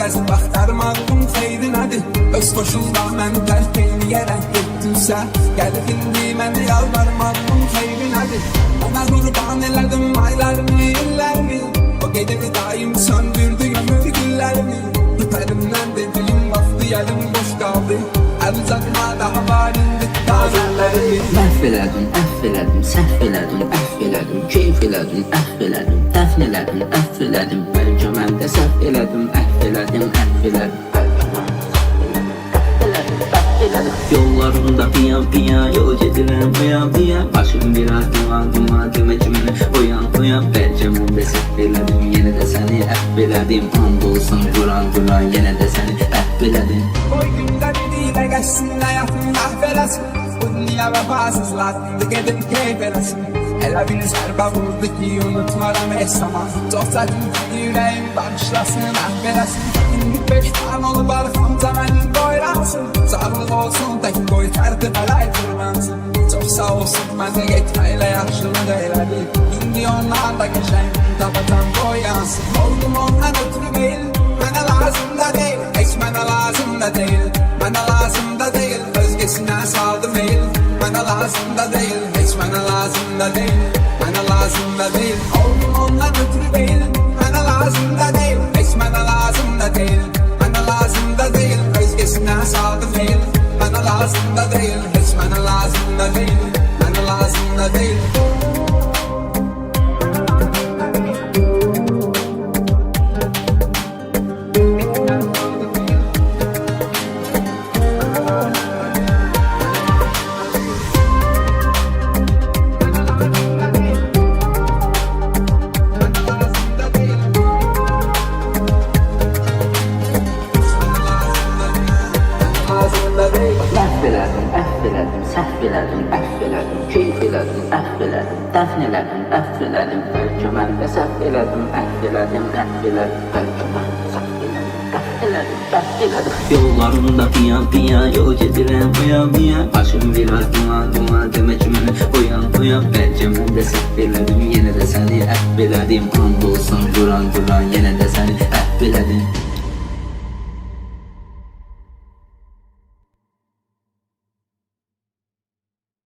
gəzib axtarmağım xeyrinədir. Öz xoşunda mən tərk eləyərək getdimsə, gəlib indi məni yalvarmağım xeyrinədir. Ona qurban elədim aylarımı, illərimi, o gedib daim söndürdü ömür güllərimi. Öpərimdən dediğim vaxtı yerim boş qaldı, əl uzatma daha var indi tazellərimi. Məhv elədim, əhv elədim, səhv elədim, əhv elədim, keyf elədim, əhv elədim, dəfn elədim, əhv elədim. Bəlkə mən də səhv elədim, əhv elədim, əhv elədim. Yollarımda piyan yol gedirəm piyan. Başım biraz duman demə ki məni oyan. Bəlkə mən də səhv elədim, yenə də səni əhv elədim. And olsun duran yenə də səni əhv elədim. Qoy gündə biriyle geçsin hayatım məhv eləsin. Bu dünya vəfasızlardır gedib keyf eləsin. Elə bir zərbə vurdu ki unutmaram heç zaman. Çox çətin ki ürəyim bağışlasın, məhv eləsin. İndi peşman olub arxamca məni qoyransın. Sağlıq olsun tək qoy tərdi fəlay fırlansın. Çox sağ olsun mənə getməklə yaxşılıq elədi. İndi ondan da geçən tapacam qoyansın. Oldum ondan ötürü meyil, mənə lazım da deyil. Heç mənə lazım da deyil, mənə lazım da deyil. Özgesinə saldım meyil, mənə lazım da deyil. Heç mənə lazım da deyil, mənə lazım da deyil. Oldum ondan ötürü meyil, mənə lazım da deyil. Heç mənə lazım da deyil, mənə lazım da deyil. Özgesinə saldım meyil, mənə lazım da deyil. Heç mənə lazım da deyil, mənə lazım da deyil. Məhv elədim, əhv elədim, səhv elədim, əhv elədim, keyf elədim, əhv elədim, dəfn elədim, əhv elədim. Bəlkə mən də səhv elədim, əhv elədim, əhv elədim. Bəlkə mən də səhv elədim, əhv elədim, əhv elədim. Yollarımda piyan yol gedirəm piyan. Başım biraz duman demə ki məni oyan. Bəlkə mən də səhv elədim, yenə də səni əhv elədim. And olsun duran yenə də səni əhv elədim.